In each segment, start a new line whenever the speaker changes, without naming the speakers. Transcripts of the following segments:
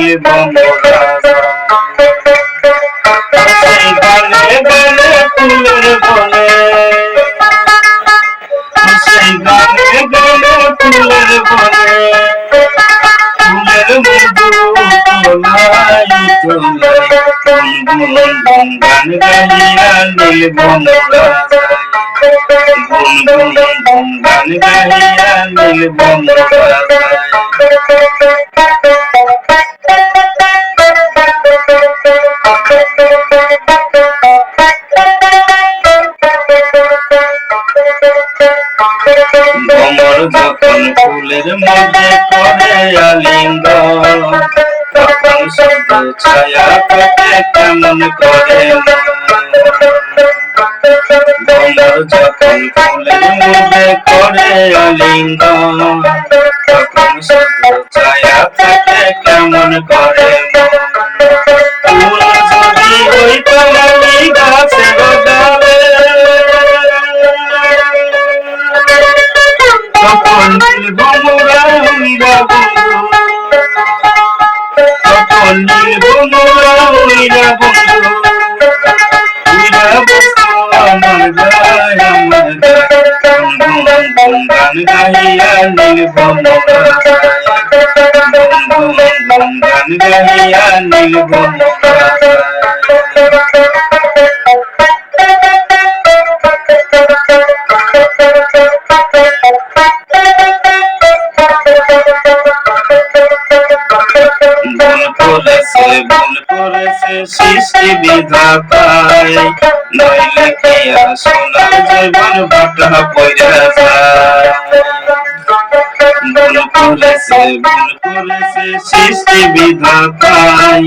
নীলব মোরা সেই গানে গানে ফুলের বনে সেই গানে গানে ফুলের বনে ফুলের মধু তোলাই তোলাই গুনগুন গান গাহিয়া নীলব মোরা গুনগুন গান গাহিয়া নীলব মোরা ভ্রমর যখন ফুলের মধ্যে পড়ে আলিঙ্গন তখন শব্দ ছায়া থাকে কেমন করে ভ্রমর যখন ফুলের মধ্যে পড়ে আলিঙ্গন তখন শব্দ ছায়া থাকে কেমন করে ফুল যদি ওই কলামি গাছের ডালে তখন নীলব মোরা উইরা বন্ধু তখন নীলব মোরা উইরা বন্ধু উইরা বস্তু আমার গায় গুনগুন গান গাহিয়া নীলব মোরা গুনগুন গান গাহিয়া নীলব মোরা ভুল করেছে সৃষ্টি বিধাতায় নইলে কি আর সোনার জীবন বাটা পড়া যায় ভুল করেছে সৃষ্টি বিধাতায়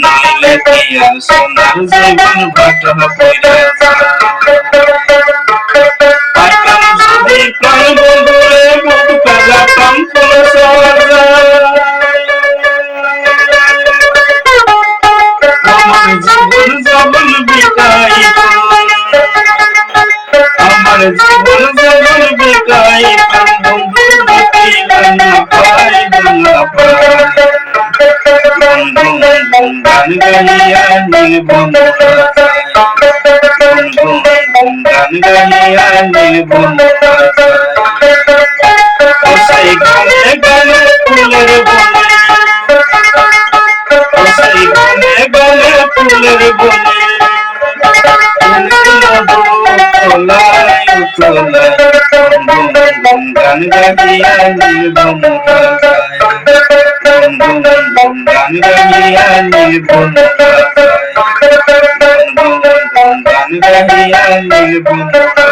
নইলে কি আর সোনার জীবন বাটা পড়া যায় পাইতাম যদি প্রাণ বন্ধুরে মুখ পেলাম ফুল সজ্জা জীবন জীবন বিকাইত আমার জীবন জীবন বিকাইত বন্ধু দেখিলাম পাইলাম না গুনগুন গান গাহিয়া নীলব মোরা গুনগুন গান গাহিয়া নীলব মোরা সেই গানে গানে ফুলের বনে সেই গানে গানে ফুলের বনে তোলাই তোলাই গুনগুন গান গাহিয়া নীলব মোরা গুনগুন গান গাহিয়া নীলব মোরা গুনগুন গান গাহিয়া নীলব মোরা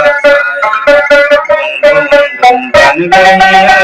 গুনগুন গান গাহিয়া